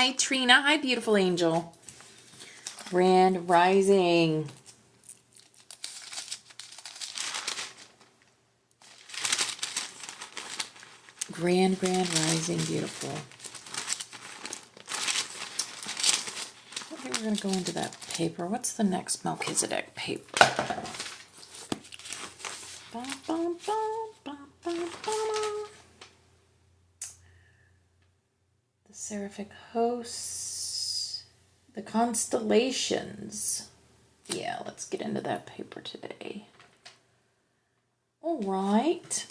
Hi, Trina. Hi, beautiful angel. Grand Rising. Grand Rising, beautiful. Okay, we're going to go into that paper. What's the next Melchizedek paper? Bum, bum, bum, bum, bum, bum. The Seraphic Hosts. The Constellations. Yeah, let's get into that paper today. All right.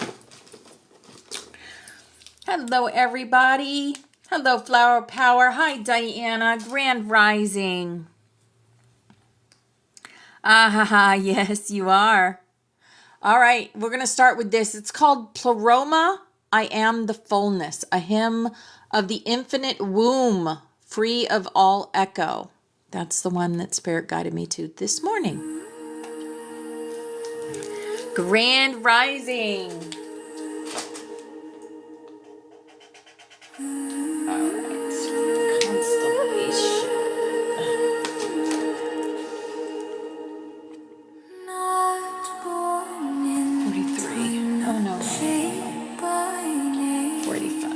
Hello, everybody. Hello, Flower Power. Hi, Diana. Grand Rising. Yes, you are. All right, we're going to start with this. It's called Pleroma, I Am the Fullness, a hymn of the infinite womb, free of all echo. That's the one that Spirit guided me to this morning. Grand Rising. All right, constellation. 43. Oh, no. 45.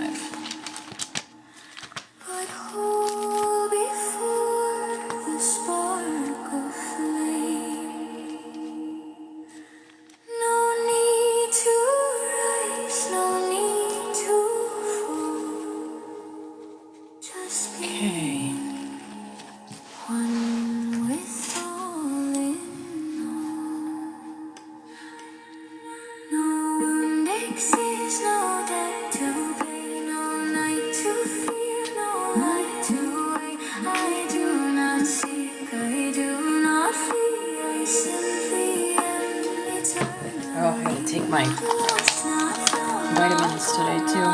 Oh, I gotta take my vitamins today too.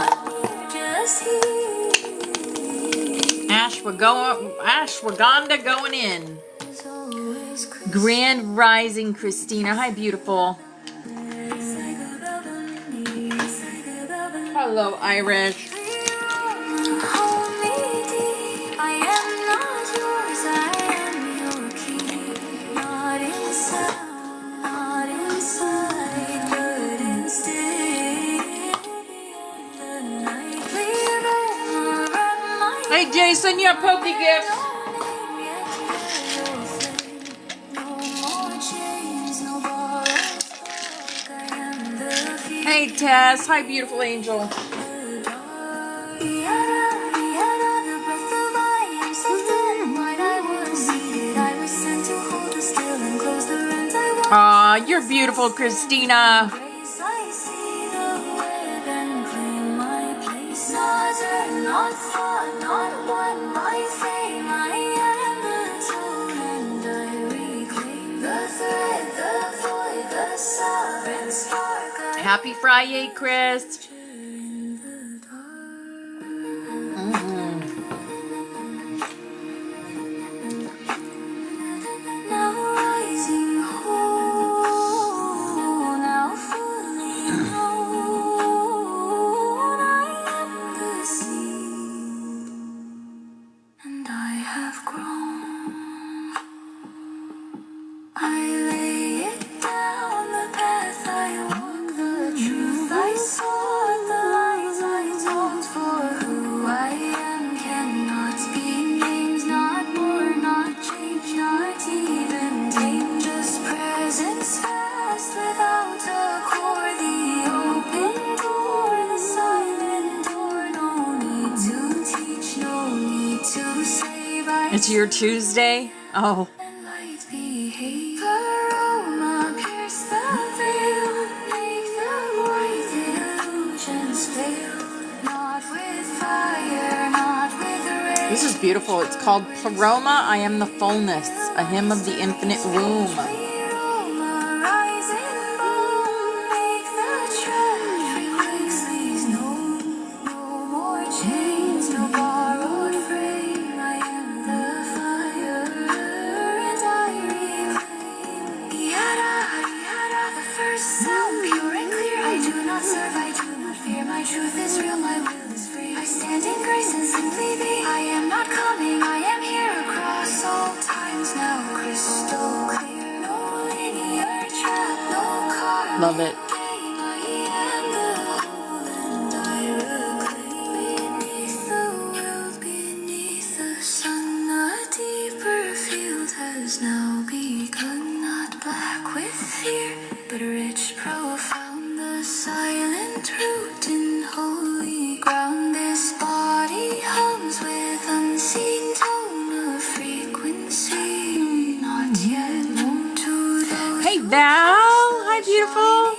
Ashwagandha going in. Grand Rising, Christina. Hi, beautiful. Hello, Irish. Hey, Jason, your Poke gift. Hey, Tess. Hi, beautiful angel. Aw, you're beautiful, Christina. Happy Friday, Chris. It's your Tuesday? Oh. This is beautiful. It's called Pleroma, I Am the Fullness, a hymn of the infinite womb. fear, my truth is real, my will is free. I stand in grace and simply be. I am not coming, I am here across all times now, crystal clear. No linear trap, no car. Love it. Now begun, not black with fear, but rich, profound, the silent root in holy ground. This body hums with unseen tone of frequency, not yet known to those. Hey Val, hi beautiful.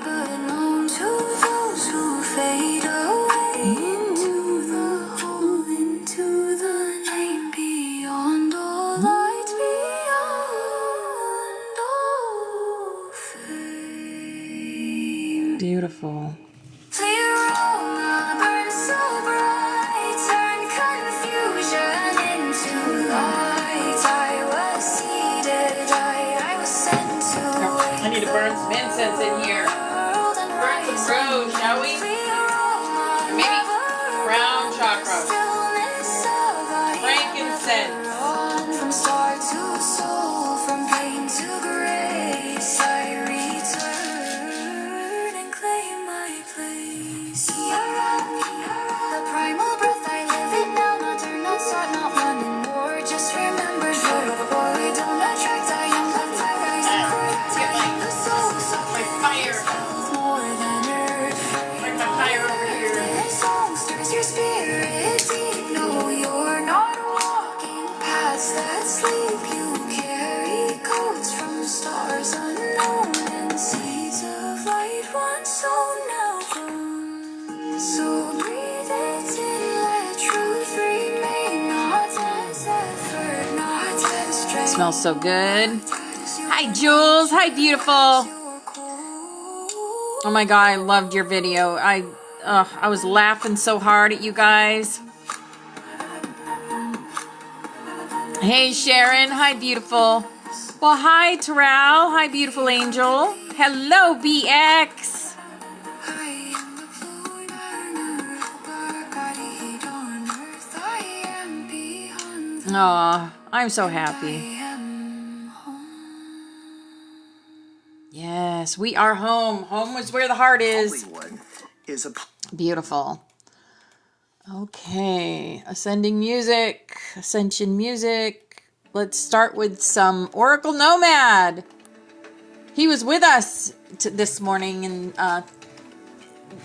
But known to those who fade away into the whole, into the name beyond all light, beyond all fame. Beautiful. Clear aroma burns so bright, turn confusion into light. I was seated, I was sent to I need to burn some incense in here. Burn some rose, shall we? Maybe brown chakra. Frankincense. From star to soul, from pain to grace, I return and claim my place. The primal breath, I live it now, not turn, not start, not run anymore. Just remember, short of a boy, don't attract, I am the fire, I am the soul, My fire. more than earth. Bring my fire over here. This song stirs your spirit deep. No, you're not walking paths that sleep. You carry codes from stars unknown and seeds of light once sown, now grown. So breathe it in, let truth remain, not as effort, not as strength. Smells so good. Hi Jules, hi beautiful. Oh my god, I loved your video. I was laughing so hard at you guys. Hey Sharon, hi beautiful. Well, hi Terrell, hi beautiful angel. Hello BX. Aw, I'm so happy. Yes, we are home. Home is where the heart is. Hollywood is a Beautiful. Okay, ascending music, ascension music. Let's start with some Oracle Nomad. He was with us this morning, and well,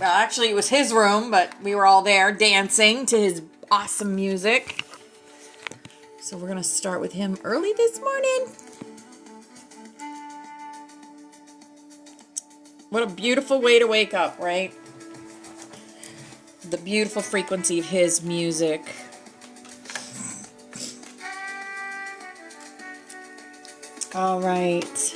actually it was his room, but we were all there dancing to his awesome music. So we're gonna start with him early this morning. What a beautiful way to wake up, right? The beautiful frequency of his music. All right.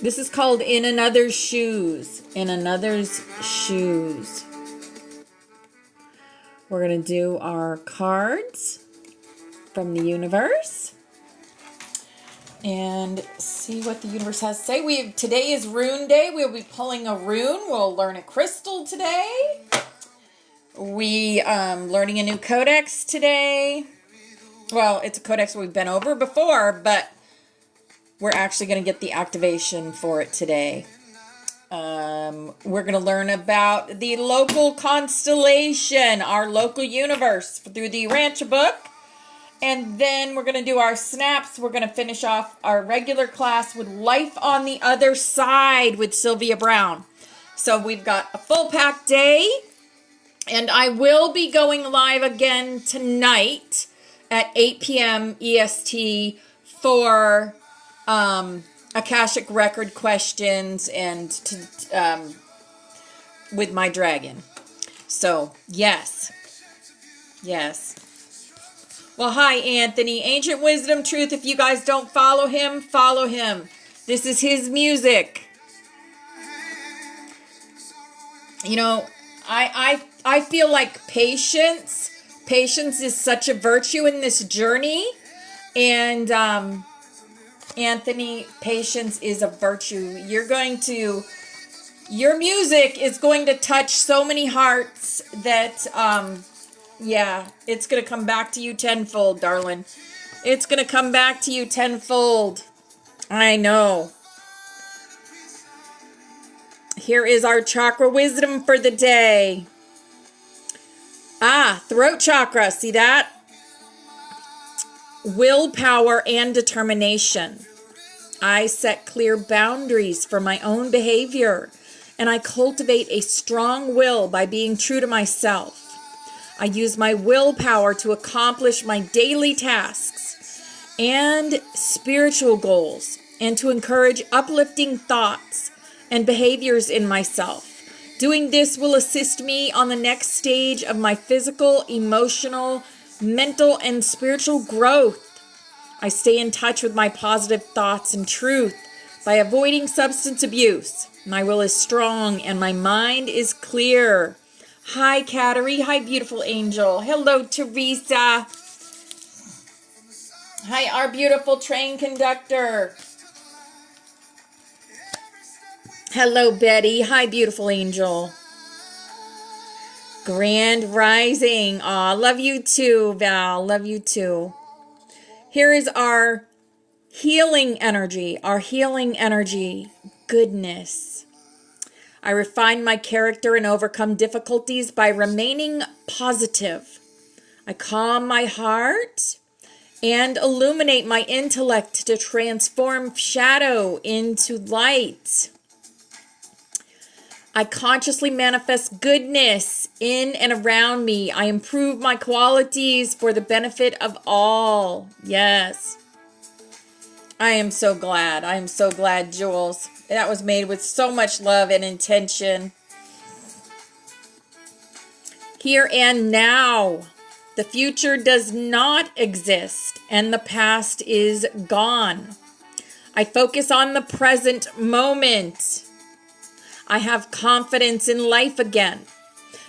This is called In Another's Shoes. In Another's Shoes. We're going to do our cards from the universe and see what the universe has to say. Today is Rune Day. We'll be pulling a rune. We'll learn a crystal today. We learning a new codex today. Well, it's a codex we've been over before, but we're actually going to get the activation for it today. We're going to learn about the local constellation, our local universe, through the Rancher book. And then we're going to do our snaps. We're going to finish off our regular class with Life on the Other Side with Sylvia Brown. So we've got a full packed day. And I will be going live again tonight at 8 p.m. EST for Akashic Record questions and with my dragon. So, yes. Yes. Well, hi, Anthony. Ancient Wisdom Truth. If you guys don't follow him, follow him. This is his music. You know, I feel like patience is such a virtue in this journey. And, Anthony, patience is a virtue. You're going to Your music is going to touch so many hearts that, yeah, it's going to come back to you tenfold, darling. It's going to come back to you tenfold. I know. Here is our chakra wisdom for the day. Throat chakra. See that? Willpower and determination. I set clear boundaries for my own behavior, and I cultivate a strong will by being true to myself. I use my willpower to accomplish my daily tasks and spiritual goals, and to encourage uplifting thoughts and behaviors in myself. Doing this will assist me on the next stage of my physical, emotional, mental, and spiritual growth. I stay in touch with my positive thoughts and truth by avoiding substance abuse. My will is strong and my mind is clear. Hi, Kateri. Hi, beautiful angel. Hello, Teresa. Hi, our beautiful train conductor. Hello, Betty. Hi, beautiful angel. Grand Rising. Aw, love you too, Val. Love you too. Here is our healing energy. Our healing energy. Goodness. I refine my character and overcome difficulties by remaining positive. I calm my heart and illuminate my intellect to transform shadow into light. I consciously manifest goodness in and around me. I improve my qualities for the benefit of all. Yes. I am so glad. I am so glad, Jules. That was made with so much love and intention. Here and now. The future does not exist, and the past is gone. I focus on the present moment. I have confidence in life again,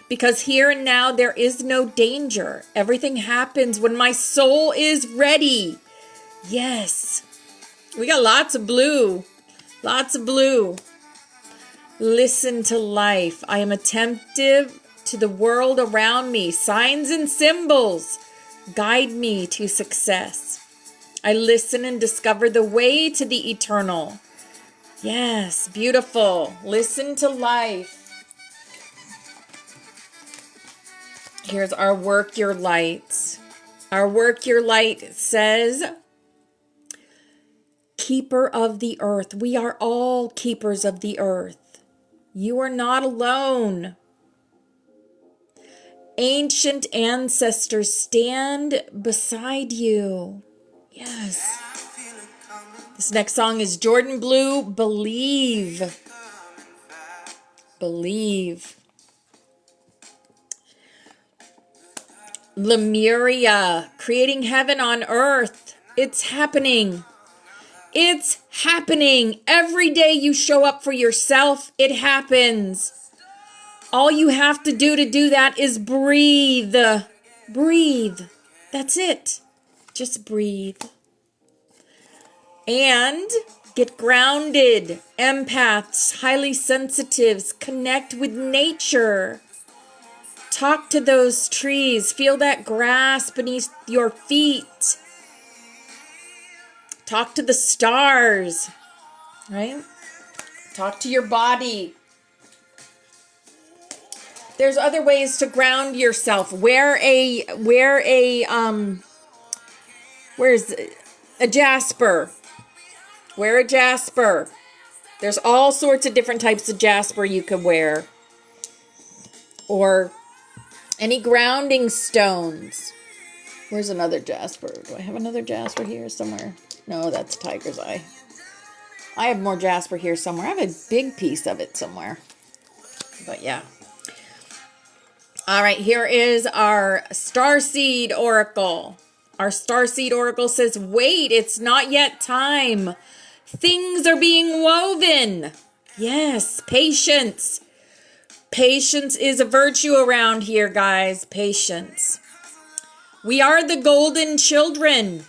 because here and now there is no danger. Everything happens when my soul is ready. Yes. We got lots of blue. Lots of blue. Listen to life. I am attentive to the world around me. Signs and symbols guide me to success. I listen and discover the way to the eternal. Yes, beautiful. Listen to life. Here's our Work Your Light. Our Work Your Light says, Keeper of the earth. We are all keepers of the earth. You are not alone. Ancient ancestors stand beside you. Yes. This next song is Jordan Blue, Believe. Believe. Lemuria, creating heaven on earth. It's happening. It's happening. Every day you show up for yourself, it happens. All you have to do that is breathe. Breathe. That's it. Just breathe. And get grounded. Empaths, highly sensitives, connect with nature. Talk to those trees. Feel that grass beneath your feet. Talk to the stars, right? Talk to your body. There's other ways to ground yourself. Wear a jasper. Wear a jasper. There's all sorts of different types of jasper you could wear. Or any grounding stones. Where's another jasper? Do I have another jasper here somewhere? No, that's tiger's eye. I have more jasper here somewhere. I have a big piece of it somewhere. But yeah. All right, here is our Starseed Oracle. Our Starseed Oracle says, wait, it's not yet time. Things are being woven. Yes, patience. Patience is a virtue around here, guys. Patience. We are the golden children.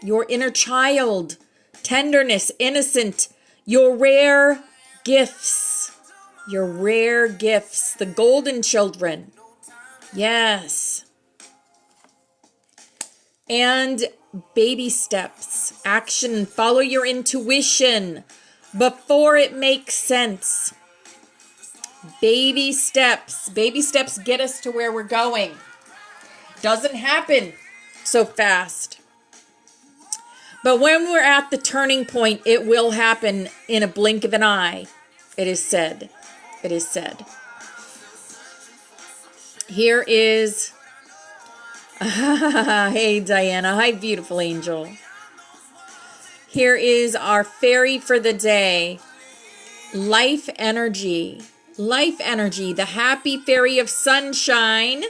Your inner child. Tenderness, innocent. Your rare gifts. Your rare gifts, the golden children. Yes. And baby steps, action, follow your intuition before it makes sense. Baby steps get us to where we're going. Doesn't happen so fast. But when we're at the turning point, it will happen in a blink of an eye. It is said. It is said. Here is... Hey, Diana. Hi, beautiful angel. Here is our fairy for the day. Life energy. Life energy. The happy fairy of sunshine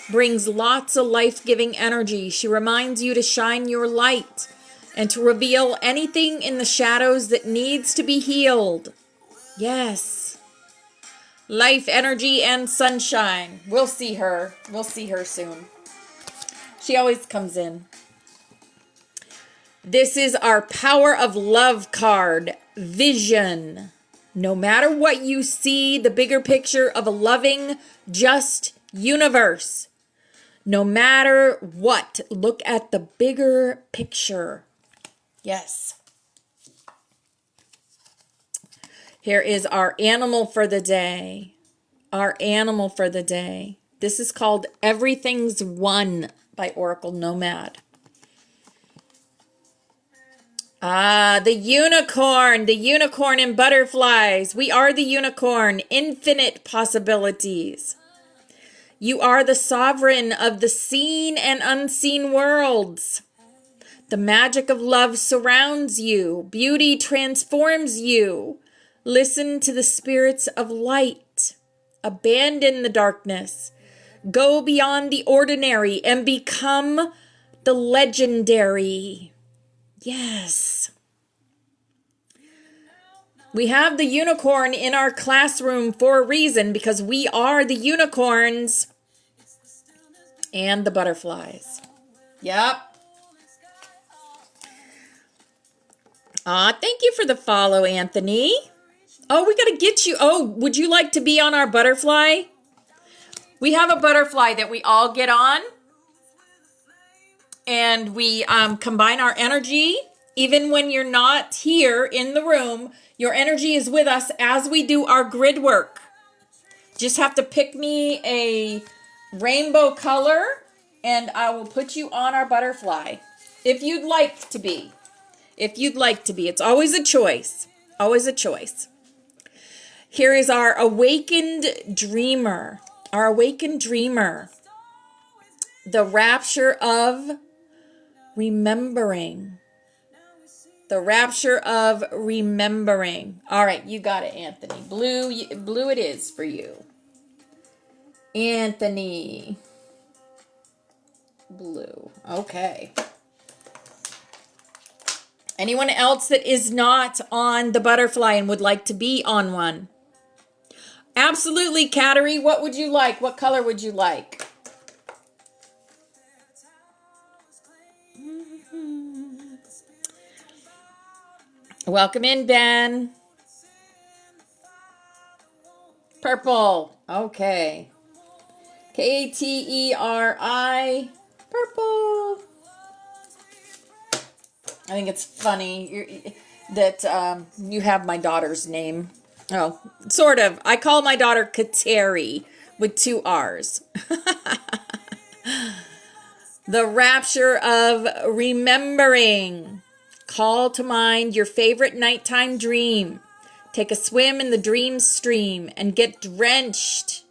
brings lots of life-giving energy. She reminds you to shine your light and to reveal anything in the shadows that needs to be healed. Yes. Life energy and sunshine. We'll see her. We'll see her soon. She always comes in. This is our Power of Love card. Vision. No matter what you see, the bigger picture of a loving, just universe. No matter what, look at the bigger picture. Yes. Here is our animal for the day. Our animal for the day. This is called Everything's One by Oracle Nomad. The unicorn and butterflies. We are the unicorn, infinite possibilities. You are the sovereign of the seen and unseen worlds. The magic of love surrounds you. Beauty transforms you. Listen to the spirits of light. Abandon the darkness. Go beyond the ordinary and become the legendary. Yes. We have the unicorn in our classroom for a reason, because we are the unicorns and the butterflies. Yep. Thank you for the follow, Anthony. Oh, we got to get you. Oh, would you like to be on our butterfly? We have a butterfly that we all get on. And we combine our energy. Even when you're not here in the room, your energy is with us as we do our grid work. Just have to pick me a rainbow color and I will put you on our butterfly. If you'd like to be. If you'd like to be. It's always a choice. Always a choice. Here is our awakened dreamer. Our awakened dreamer. The rapture of remembering. The rapture of remembering. All right, you got it, Anthony. Blue it is for you. Anthony. Blue. Okay. Anyone else that is not on the butterfly and would like to be on one? Absolutely, Cattery. What would you like? What color would you like? Welcome in, Ben. Purple. Okay. Kateri. Purple. I think it's funny that you have my daughter's name. Oh, sort of. I call my daughter Kateri with 2 R's. The rapture of remembering. Call to mind your favorite nighttime dream. Take a swim in the dream stream and get drenched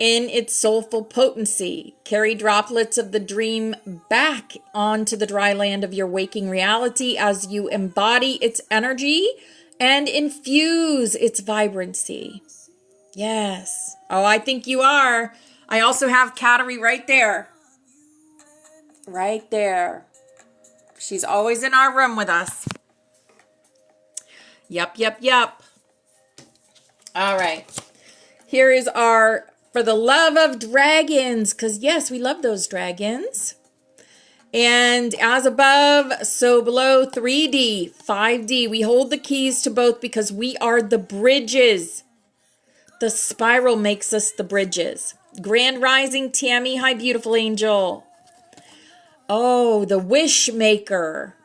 in its soulful potency. Carry droplets of the dream back onto the dry land of your waking reality as you embody its energy and infuse its vibrancy. Yes. Oh, I think you are. I also have Cattery right there. Right there. She's always in our room with us. Yep. All right. Here is our For the Love of Dragons. Because, yes, we love those dragons. And as above, so below, 3D, 5D. We hold the keys to both because we are the bridges The spiral makes us the bridges. Grand Rising, Tammy. Hi, beautiful angel. Oh, the wish maker.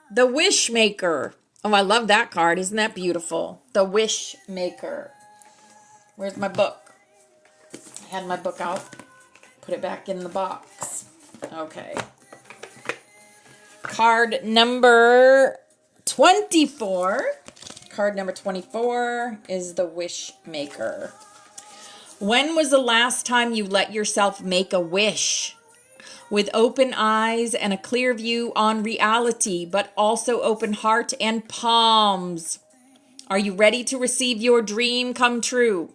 The wish maker. Oh, I love that card. Isn't that beautiful? The wish maker. Where's my book? I had my book out. Put it back in the box. Okay. Card number 24. Card number 24 is the wish maker. When was the last time you let yourself make a wish? With open eyes and a clear view on reality, but also open heart and palms. Are you ready to receive your dream come true?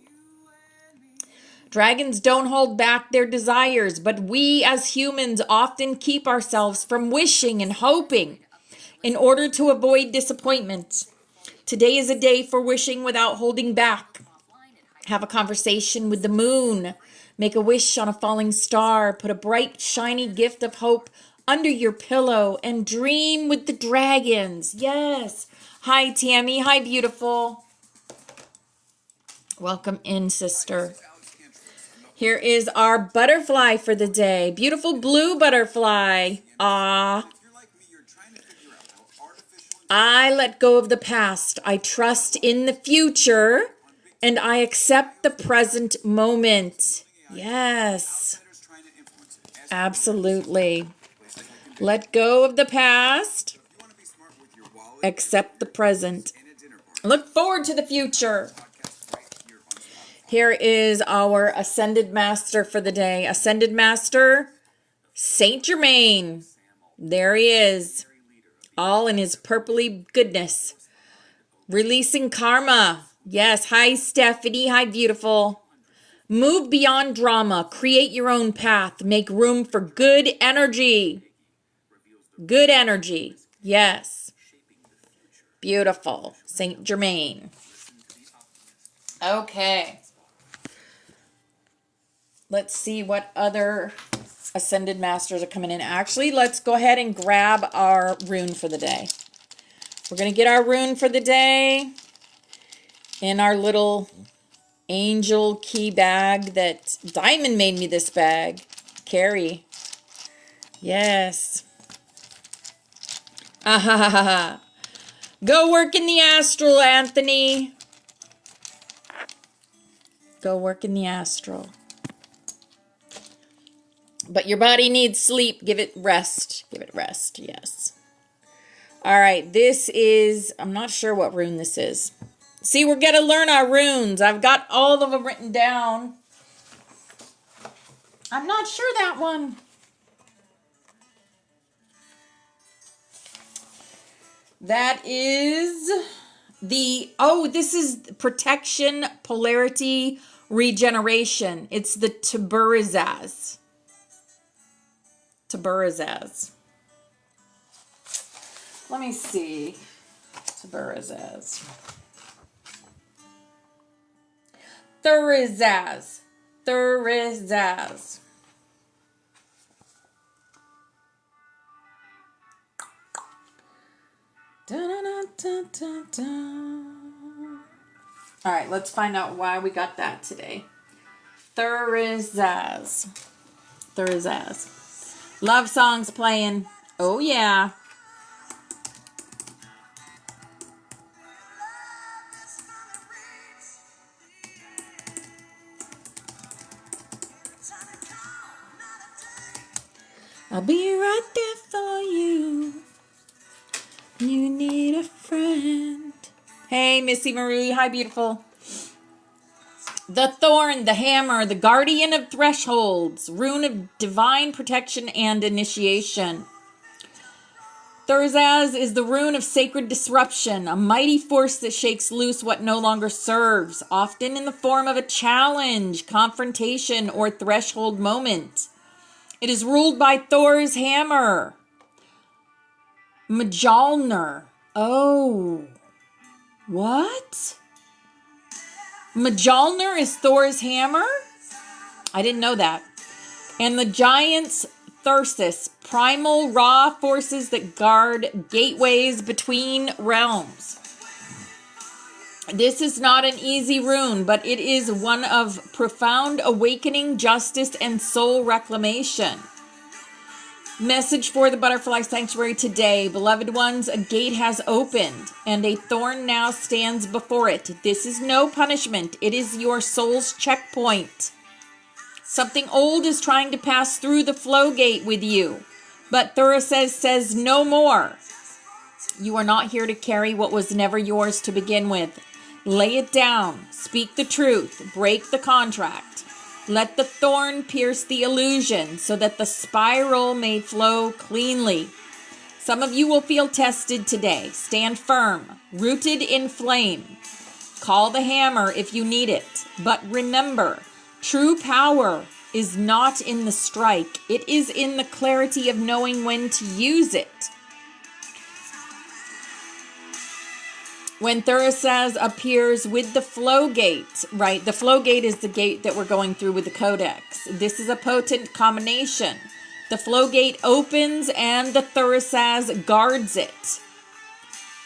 Dragons don't hold back their desires, but we as humans often keep ourselves from wishing and hoping in order to avoid disappointment. Today is a day for wishing without holding back. Have a conversation with the moon. Make a wish on a falling star. Put a bright, shiny gift of hope under your pillow and dream with the dragons. Yes. Hi, Tammy. Hi, beautiful. Welcome in, sister. Here is our butterfly for the day. Beautiful blue butterfly. Ah. I let go of the past. I trust in the future. And I accept the present moment. Yes. Absolutely. Let go of the past. Accept the present. Look forward to the future. Here is our Ascended Master for the day. Ascended Master, Saint Germain. There he is. All in his purpley goodness. Releasing karma. Yes. Hi, Stephanie. Hi, beautiful. Move beyond drama. Create your own path. Make room for good energy. Good energy. Yes. Beautiful. Saint Germain. Okay. Let's see what other Ascended Masters are coming in. Actually, let's go ahead and grab our rune for the day. We're going to get our rune for the day in our little angel key bag that Diamond made me this bag. Carrie. Yes. Ah ha ha ha. Go work in the astral, Anthony. Go work in the astral. But your body needs sleep. Give it rest. Give it rest. Yes. All right. This is, I'm not sure what rune this is. See, we're going to learn our runes. I've got all of them written down. I'm not sure that one. That is the, this is protection, polarity, regeneration. It's the Taburizaz. Taburizaz. Let me see. Taburizaz. Thurizaz. Thurizaz. All right, let's find out why we got that today. Thurizaz. Thurizaz. Love songs playing. Oh, yeah. I'll be right there for you. You need a friend. Hey, Missy Marie. Hi, beautiful. The Thorn, the Hammer, the Guardian of Thresholds, Rune of Divine Protection and Initiation. Thurizaz is the rune of sacred disruption, a mighty force that shakes loose what no longer serves, often in the form of a challenge, confrontation, or threshold moment. It is ruled by Thor's hammer. Mjolnir. Oh. What? Mjolnir is Thor's hammer? I didn't know that. And the giant's Thyrsus, primal raw forces that guard gateways between realms. This is not an easy rune, but it is one of profound awakening, justice, and soul reclamation. Message for the Butterfly Sanctuary today. Beloved ones, a gate has opened, and a thorn now stands before it. This is no punishment. It is your soul's checkpoint. Something old is trying to pass through the flow gate with you, but Thurisaz says no more. You are not here to carry what was never yours to begin with. Lay it down. Speak the truth. Break the contract. Let the thorn pierce the illusion so that the spiral may flow cleanly. Some of you will feel tested today. Stand firm, rooted in flame. Call the hammer if you need it. But remember, true power is not in the strike. It is in the clarity of knowing when to use it. When Thurisaz appears with the flow gate, right? The flow gate is the gate that we're going through with the codex. This is a potent combination. The flow gate opens and the Thurisaz guards it.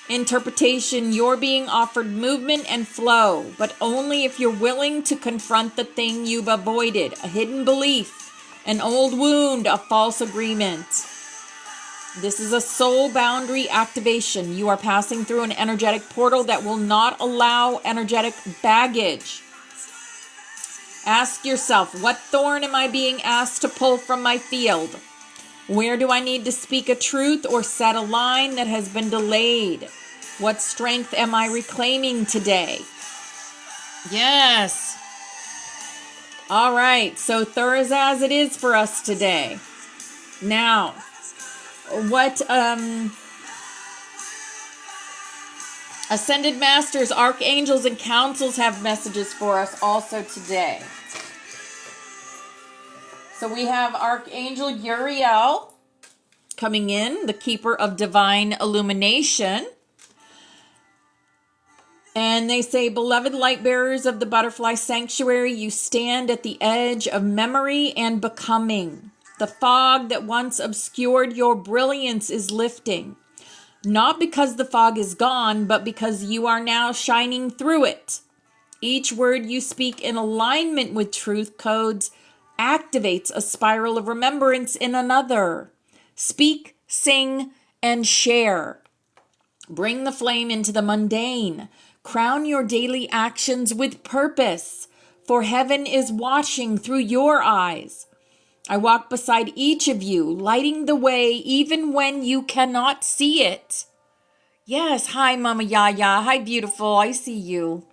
Interpretation, you're being offered movement and flow, but only if you're willing to confront the thing you've avoided, a hidden belief, an old wound, a false agreement. This is a soul boundary activation. You are passing through an energetic portal that will not allow energetic baggage. Ask yourself, what thorn am I being asked to pull from my field? Where do I need to speak a truth or set a line that has been delayed? What strength am I reclaiming today? Yes. All right, so Thurisaz it is for us today. Now, what Ascended Masters, Archangels, and Councils have messages for us also today. So we have Archangel Uriel coming in, the Keeper of Divine Illumination. And they say, beloved light bearers of the Butterfly Sanctuary, you stand at the edge of memory and becoming. The fog that once obscured your brilliance is lifting. Not because the fog is gone, but because you are now shining through it. Each word you speak in alignment with truth codes activates a spiral of remembrance in another. Speak, sing, and share. Bring the flame into the mundane. Crown your daily actions with purpose, for heaven is watching through your eyes. I walk beside each of you, lighting the way even when you cannot see it. Yes, hi, Mama Yaya. Hi, beautiful. I see you.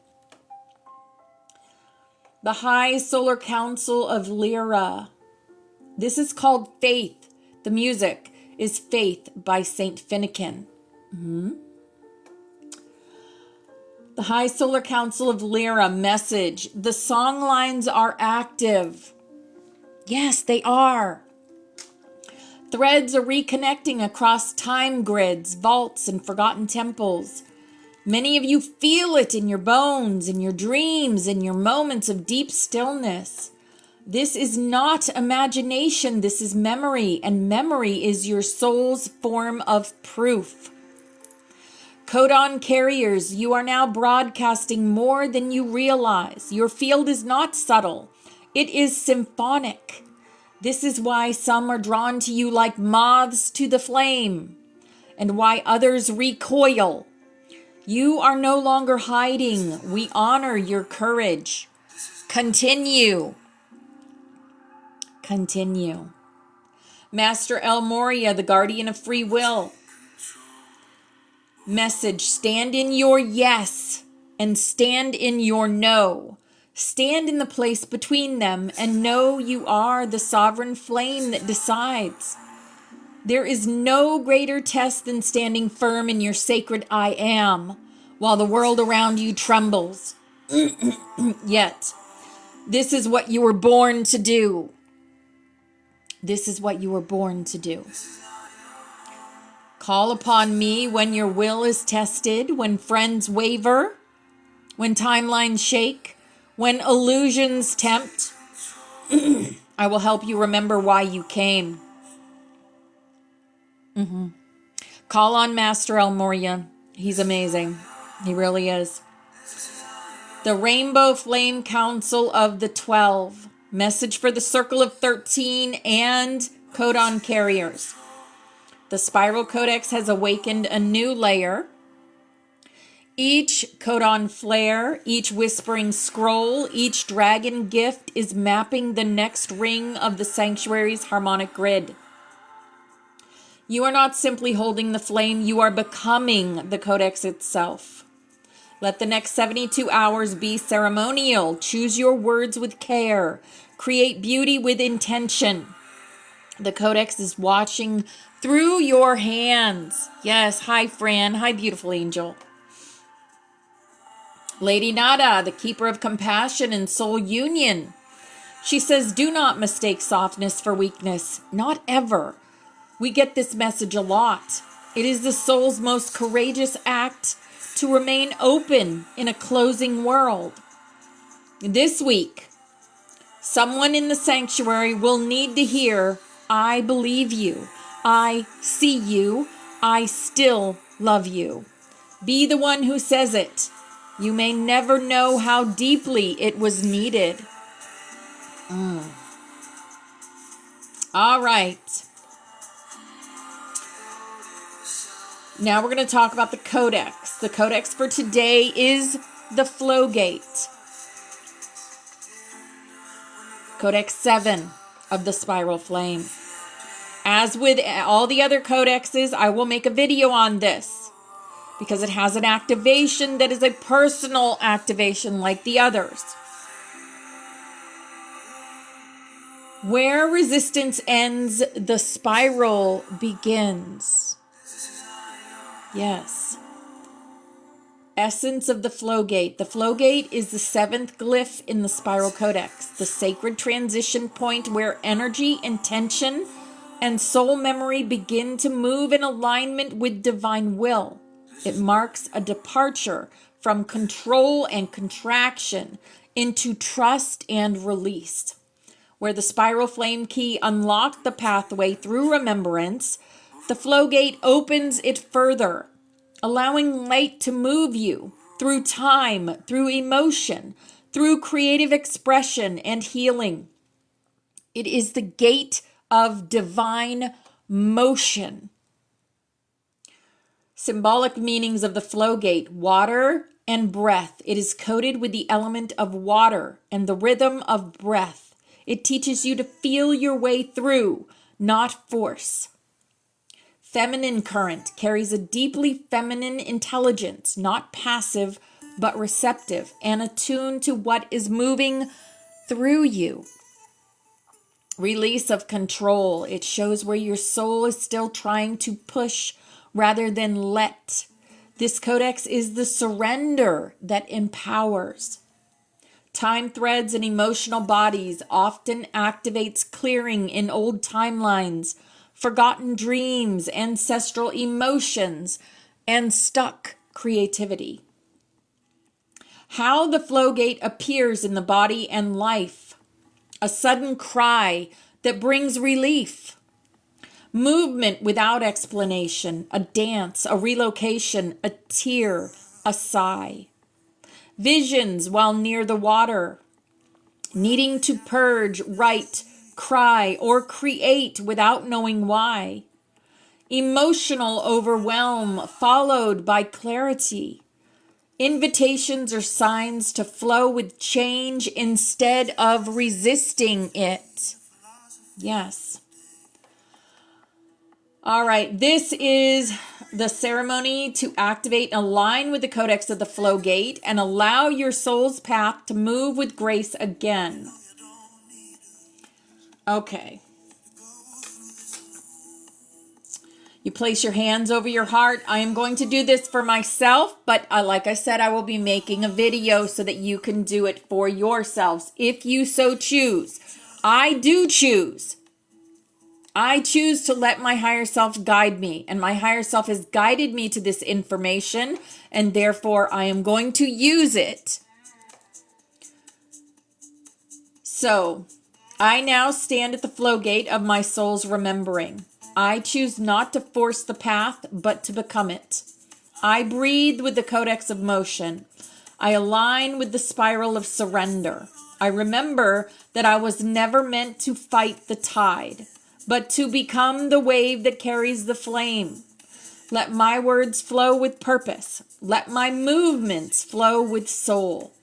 The High Solar Council of Lyra. This is called Faith. The music is Faith by Saint Finnegan. The High Solar Council of Lyra message. The song lines are active. Yes, they are. Threads are reconnecting across time grids, vaults, and forgotten temples. Many of you feel it in your bones, in your dreams, in your moments of deep stillness. This is not imagination, this is memory, and memory is your soul's form of proof. Codon carriers, you are now broadcasting more than you realize. Your field is not subtle. It is symphonic. This is why some are drawn to you like moths to the flame, and why others recoil. You are no longer hiding. We honor your courage. Continue. Continue. Master El Moria, the guardian of free will. Message, stand in your yes and stand in your no. Stand in the place between them and know you are the sovereign flame that decides. There is no greater test than standing firm in your sacred I am while the world around you trembles. Yet, this is what you were born to do. This is what you were born to do. Call upon me when your will is tested, when friends waver, when timelines shake, when illusions tempt. I will help you remember why you came. Call on Master El Moria. He's amazing. He really is. The Rainbow Flame Council of the 12. Message for the Circle of 13 and Codon carriers. The Spiral Codex has awakened a new layer. Each codon flare, each whispering scroll, each dragon gift is mapping the next ring of the sanctuary's harmonic grid. You are not simply holding the flame, you are becoming the codex itself. Let the next 72 hours be ceremonial. Choose your words with care. Create beauty with intention. The codex is watching through your hands. Yes, hi Fran. Hi, beautiful angel. Lady Nada, the keeper of compassion and soul union. She says, do not mistake softness for weakness. Not ever. We get this message a lot. It is the soul's most courageous act to remain open in a closing world. This week, someone in the sanctuary will need to hear, I believe you. I see you. I still love you. Be the one who says it. You may never know how deeply it was needed. All right. Now we're going to talk about the codex. The codex for today is the Flow Gate. Codex 7 of the Spiral Flame. As with all the other codexes, I will make a video on this, because it has an activation that is a personal activation like the others. Where resistance ends, the spiral begins. Yes. Essence of the Flow Gate. The Flow Gate is the 7th glyph in the Spiral Codex, the sacred transition point where energy, intention, and soul memory begin to move in alignment with divine will. It marks a departure from control and contraction into trust and release. Where the Spiral Flame Key unlocked the pathway through remembrance, the Flow Gate opens it further, allowing light to move you through time, through emotion, through creative expression and healing. It is the gate of divine motion. Symbolic meanings of the Flow Gate: water and breath. It is coded with the element of water and the rhythm of breath. It teaches you to feel your way through, not force. Feminine current carries a deeply feminine intelligence, not passive, but receptive and attuned to what is moving through you. Release of control. It shows where your soul is still trying to push rather than let. This codex is the surrender that empowers. Time threads and emotional bodies often activates clearing in old timelines, forgotten dreams, ancestral emotions, and stuck creativity. How the Flow Gate appears in the body and life. A sudden cry that brings relief. Movement without explanation, a dance, a relocation, a tear, a sigh. Visions while near the water, needing to purge, write, cry, or create without knowing why. Emotional overwhelm followed by clarity. Invitations or signs to flow with change instead of resisting it. Yes. All right, this is the ceremony to activate and align with the Codex of the Flow Gate and allow your soul's path to move with grace again. Okay. You place your hands over your heart. I am going to do this for myself, but like I said, I will be making a video so that you can do it for yourselves if you so choose. I do choose. I choose to let my higher self guide me, and my higher self has guided me to this information, and therefore I am going to use it. So, I now stand at the flow gate of my soul's remembering. I choose not to force the path, but to become it. I breathe with the codex of motion. I align with the spiral of surrender. I remember that I was never meant to fight the tide, but to become the wave that carries the flame. Let my words flow with purpose. Let my movements flow with soul.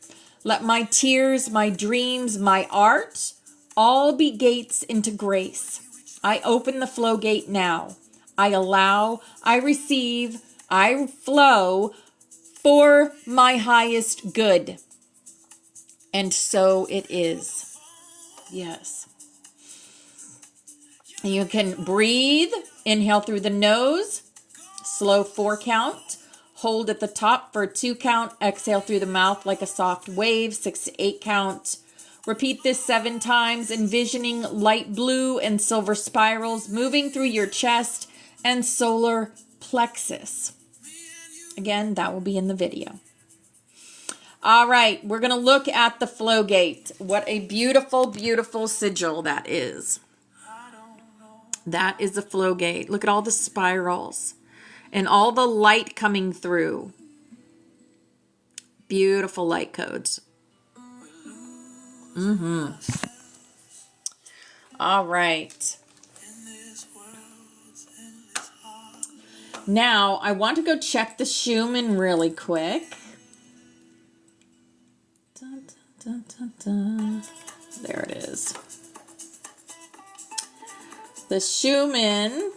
Let my tears, my dreams, my art all be gates into grace. I open the flow gate now. I allow, I receive, I flow for my highest good. And so it is. Yes. You can breathe, inhale through the nose, slow 4 count, hold at the top for a 2 count, exhale through the mouth like a soft wave, 6 to 8 count. Repeat this 7 times, envisioning light blue and silver spirals moving through your chest and solar plexus. Again, that will be in the video. All right, we're going to look at the flow gate. What a beautiful, beautiful sigil that is. That is the flow gate. Look at all the spirals and all the light coming through. Beautiful light codes. All right. Now, I want to go check the Schumann really quick. Dun, dun, dun, dun, dun. There it is. The Schumann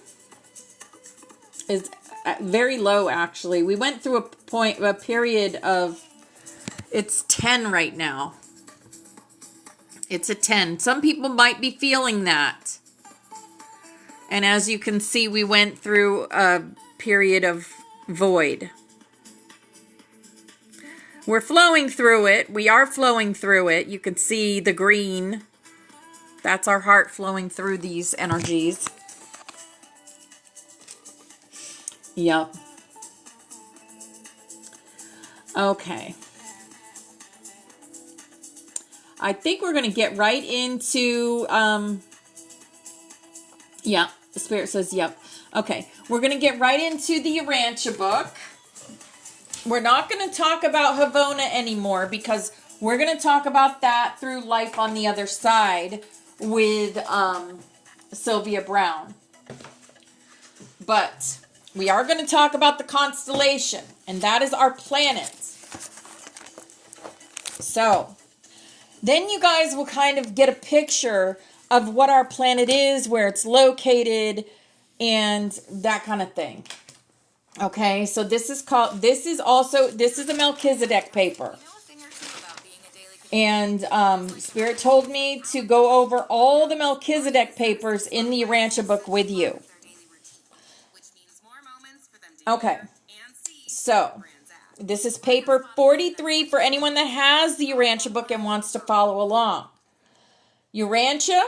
is very low, actually. We went through a period of, it's 10 right now. It's a 10. Some people might be feeling that. And as you can see, we went through a period of void. We're flowing through it. We are flowing through it. You can see the green. That's our heart flowing through these energies. Yep. Okay. I think we're going to get right into, yeah, the Spirit says, yep. Okay, we're going to get right into the Urantia book. We're not going to talk about Havona anymore because we're going to talk about that through Life on the Other Side with Sylvia Brown. But we are going to talk about the constellation, and that is our planet. So then you guys will kind of get a picture of what our planet is, where it's located, and that kind of thing. Okay, so this is a Melchizedek paper. And Spirit told me to go over all the Melchizedek papers in the Urantia book with you. Okay, so this is paper 43 for anyone that has the Urantia book and wants to follow along. Urantia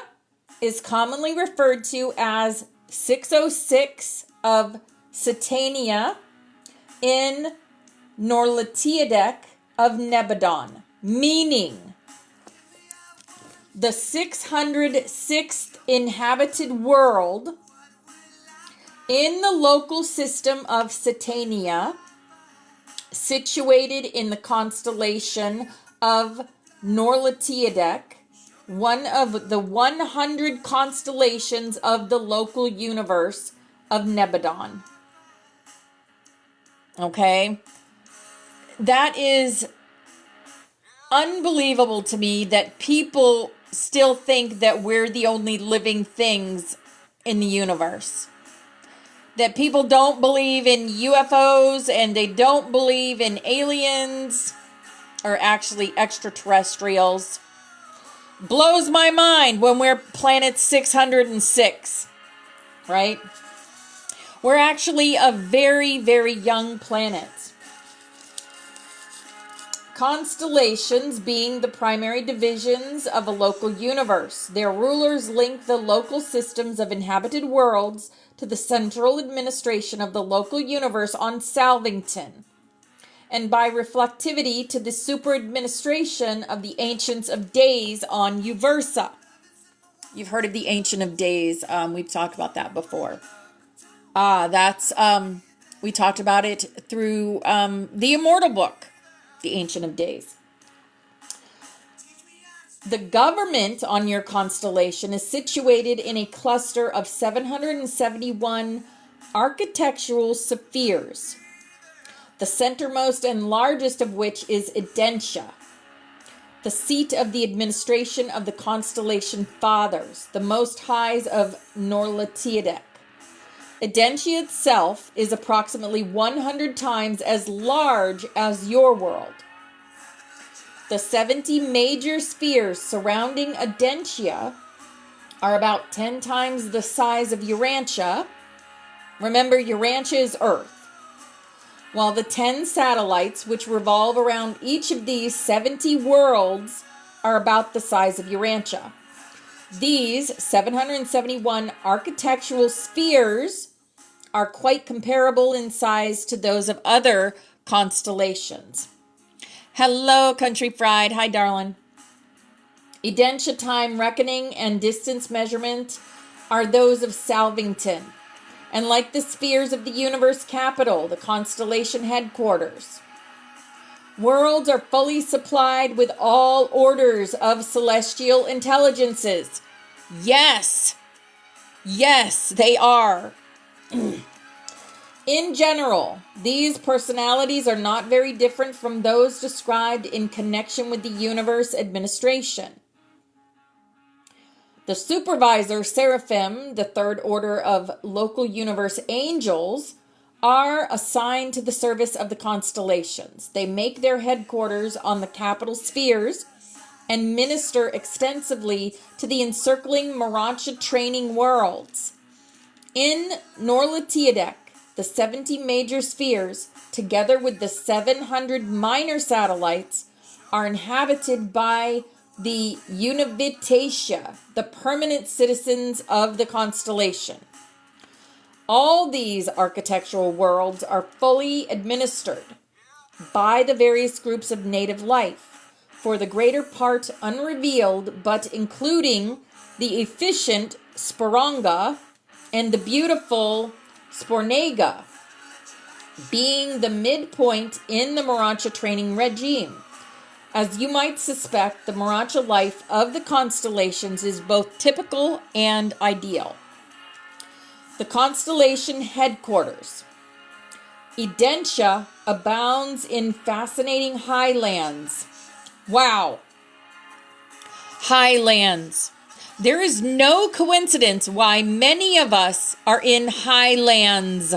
is commonly referred to as 606 of Satania in Norletiadek of Nebadon, meaning the 606th inhabited world in the local system of Satania, situated in the constellation of Norletiadek, one of the 100 constellations of the local universe of Nebadon. Okay? That is unbelievable to me that people still think that we're the only living things in the universe. That people don't believe in UFOs and they don't believe in aliens, or actually extraterrestrials. Blows my mind when we're planet 606, right? We're actually a very, very young planet. Constellations being the primary divisions of a local universe. Their rulers link the local systems of inhabited worlds to the central administration of the local universe on Salvington, and by reflectivity to the super administration of the Ancients of Days on Uversa. You've heard of the Ancient of Days. We've talked about that before. We talked about it through the Immortal book. the Ancient of Days. The government on your constellation is situated in a cluster of 771 architectural spheres, the centermost and largest of which is Edentia, the seat of the administration of the constellation Fathers, the Most Highs of Norlatiadek. Edentia itself is approximately 100 times as large as your world. The 70 major spheres surrounding Edentia are about 10 times the size of Urantia. Remember, Urantia is Earth. While the 10 satellites, which revolve around each of these 70 worlds, are about the size of Urantia. These 771 architectural spheres are quite comparable in size to those of other constellations. Hello, Country Fried. Hi, darling. Edentia time reckoning and distance measurement are those of Salvington, and like the spheres of the universe capital, the constellation headquarters. Worlds are fully supplied with all orders of celestial intelligences. Yes, they are. In general, these personalities are not very different from those described in connection with the universe administration. The supervisor seraphim, the third order of local universe angels, are assigned to the service of the constellations. They make their headquarters on the capital spheres and minister extensively to the encircling Morancha training worlds. In Norlatiadek, the 70 major spheres, together with the 700 minor satellites, are inhabited by the Univitatia, the permanent citizens of the constellation. All these architectural worlds are fully administered by the various groups of native life, for the greater part unrevealed, but including the efficient Sporonga and the beautiful Spornega, being the midpoint in the Morancha training regime. As you might suspect, the Morancha life of the constellations is both typical and ideal. The constellation headquarters. Edentia abounds in fascinating highlands. Wow. Highlands. There is no coincidence why many of us are in highlands.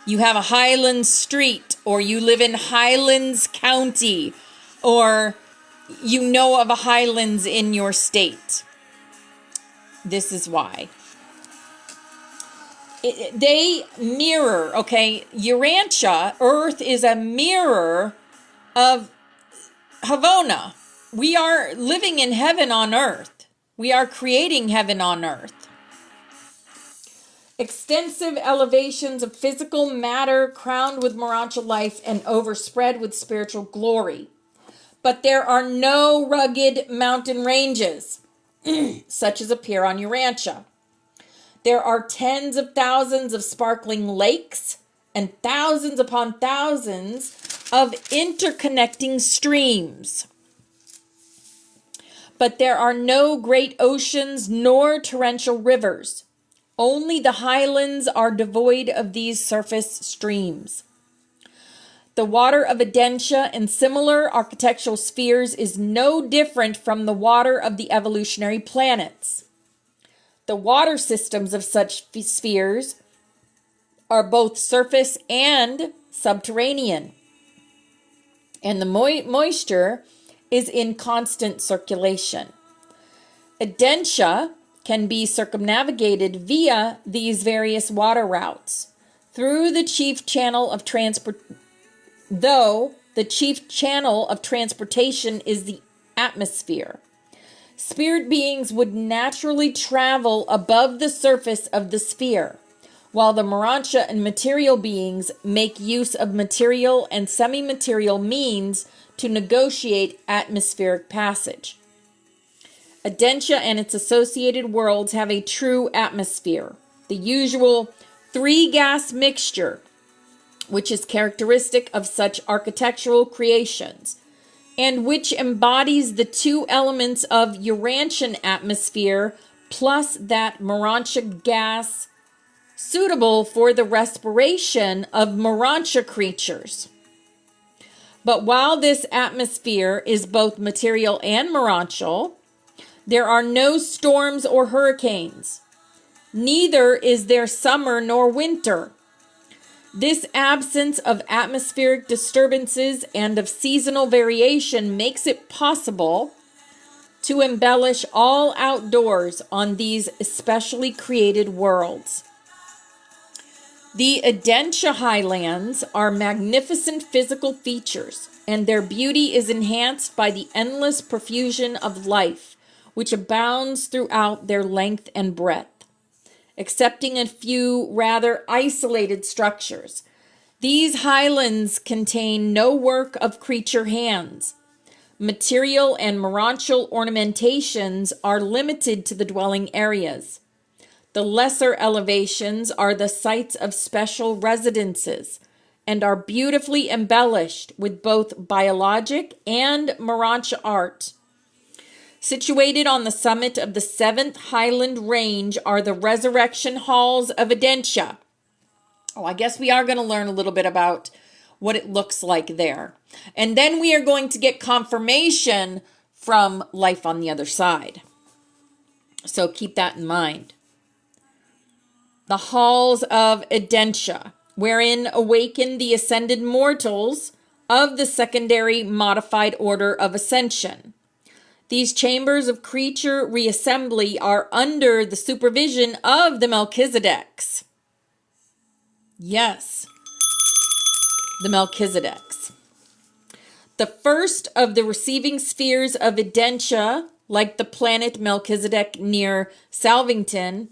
You have a Highlands Street, or you live in Highlands County, or you know of a Highlands in your state. This is why. They mirror, okay? Urantia, Earth, is a mirror of Havona. We are living in heaven on earth. We are creating heaven on earth. Extensive elevations of physical matter crowned with Morancha life and overspread with spiritual glory. But there are no rugged mountain ranges, such as appear on Urantia. There are tens of thousands of sparkling lakes and thousands upon thousands of interconnecting streams. But there are no great oceans nor torrential rivers. Only the highlands are devoid of these surface streams. The water of Edentia and similar architectural spheres is no different from the water of the evolutionary planets. The water systems of such spheres are both surface and subterranean, and the moisture is in constant circulation. Edentia can be circumnavigated via these various water routes through the chief channel of the chief channel of transportation is the atmosphere. Spirit beings would naturally travel above the surface of the sphere, while the Morancha and material beings make use of material and semi-material means to negotiate atmospheric passage. Edentia and its associated worlds have a true atmosphere, the usual three-gas mixture which is characteristic of such architectural creations, and which embodies the two elements of Urantian atmosphere plus that Morantia gas suitable for the respiration of Morantia creatures. But while this atmosphere is both material and morantial, there are no storms or hurricanes. Neither is there summer nor winter. This absence of atmospheric disturbances and of seasonal variation makes it possible to embellish all outdoors on these especially created worlds. The Adentia highlands are magnificent physical features, and their beauty is enhanced by the endless profusion of life, which abounds throughout their length and breadth. Excepting a few rather isolated structures, these highlands contain no work of creature hands. Material and morantial ornamentations are limited to the dwelling areas. The lesser elevations are the sites of special residences and are beautifully embellished with both biologic and Morantia art. Situated on the summit of the 7th Highland Range are the Resurrection Halls of Adentia. Oh, I guess we are going to learn a little bit about what it looks like there. And then we are going to get confirmation from life on the other side. So keep that in mind. The halls of Adentia, wherein awaken the ascended mortals of the secondary modified order of ascension. These chambers of creature reassembly are under the supervision of the Melchizedeks. Yes, the Melchizedeks. The first of the receiving spheres of Adentia, like the planet Melchizedek near Salvington,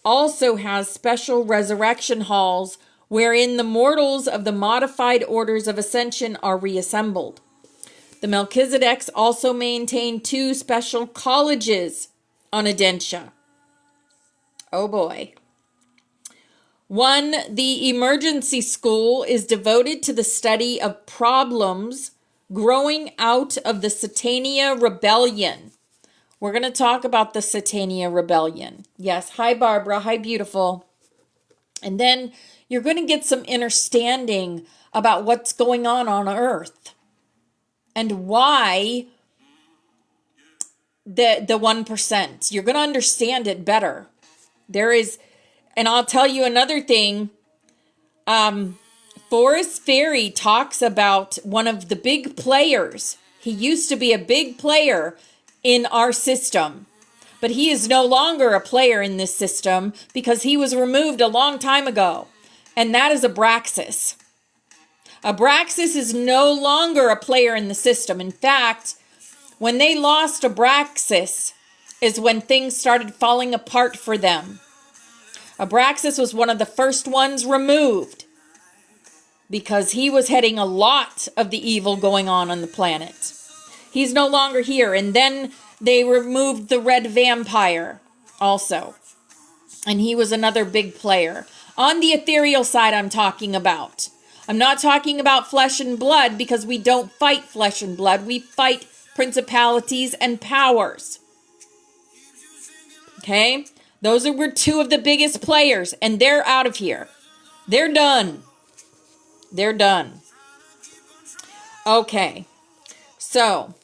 also has special resurrection halls wherein the mortals of the modified orders of ascension are reassembled. The Melchizedeks also maintain 2 special colleges on Adentia. Oh boy. One, the emergency school, is devoted to the study of problems growing out of the Satania Rebellion. We're going to talk about the Satania Rebellion. Yes, hi Barbara, hi beautiful. And then you're going to get some understanding about what's going on Earth and why the 1%. You're going to understand it better. There is, and I'll tell you another thing. Forrest Ferry talks about one of the big players. He used to be a big player in our system, but he is no longer a player in this system because he was removed a long time ago, and that is Abraxas. Abraxas is no longer a player in the system. In fact, when they lost Abraxas is when things started falling apart for them. Abraxas was one of the first ones removed because he was heading a lot of the evil going on the planet. He's no longer here. And then they removed the Red Vampire also. And he was another big player. On the ethereal side I'm talking about. I'm not talking about flesh and blood because we don't fight flesh and blood. We fight principalities and powers. Okay? Those were 2 of the biggest players, and they're out of here. They're done. They're done. Okay. So,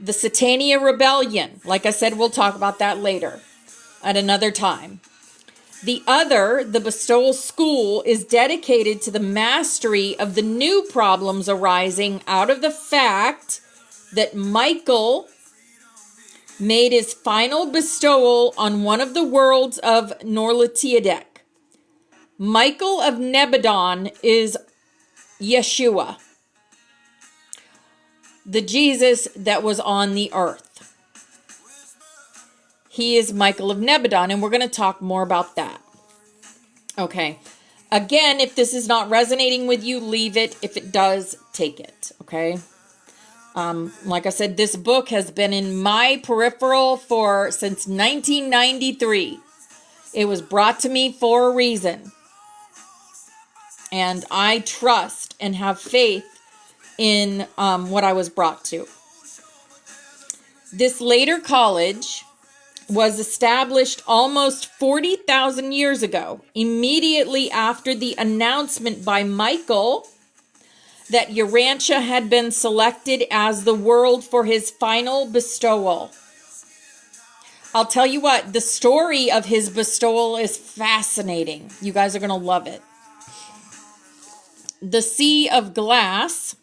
the Satania Rebellion. Like I said, we'll talk about that later at another time. The other, the Bestowal School, is dedicated to the mastery of the new problems arising out of the fact that Michael made his final bestowal on one of the worlds of Norlatiadek. Michael of Nebadon is Yeshua, the Jesus that was on the earth. He is Michael of Nebadon, and we're going to talk more about that. Okay. Again, if this is not resonating with you, leave it. If it does, take it. Okay. Like I said, this book has been in my peripheral since 1993. It was brought to me for a reason. And I trust and have faith in what I was brought to. This later college was established almost 40,000 years ago, immediately after the announcement by Michael that Urantia had been selected as the world for his final bestowal. I'll tell you what, the story of his bestowal is fascinating. You guys are going to love it. The Sea of Glass,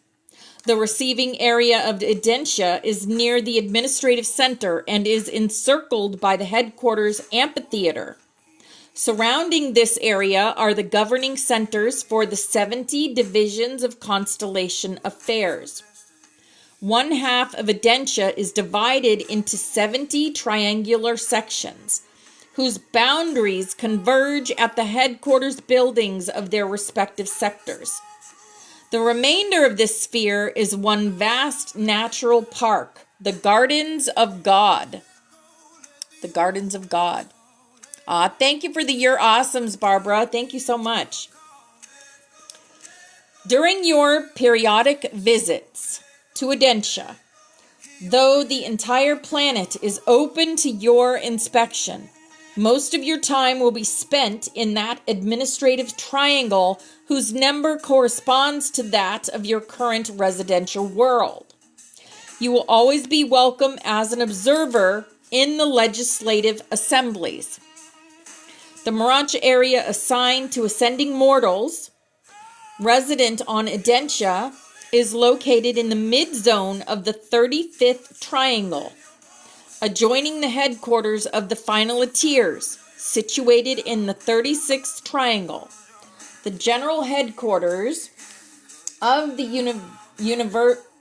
the receiving area of Edentia, is near the administrative center and is encircled by the headquarters amphitheater. Surrounding this area are the governing centers for the 70 divisions of constellation affairs. One half of Edentia is divided into 70 triangular sections, whose boundaries converge at the headquarters buildings of their respective sectors. The remainder of this sphere is one vast natural park, the Gardens of God. The Gardens of God. Thank you for the You're Awesomes, Barbara. Thank you so much. During your periodic visits to Edentia, though the entire planet is open to your inspection, most of your time will be spent in that administrative triangle whose number corresponds to that of your current residential world. You will always be welcome as an observer in the legislative assemblies. The Morancha area assigned to ascending mortals resident on Edentia is located in the mid-zone of the 35th triangle, adjoining the headquarters of the final Atirs, situated in the 36th triangle. The general headquarters of the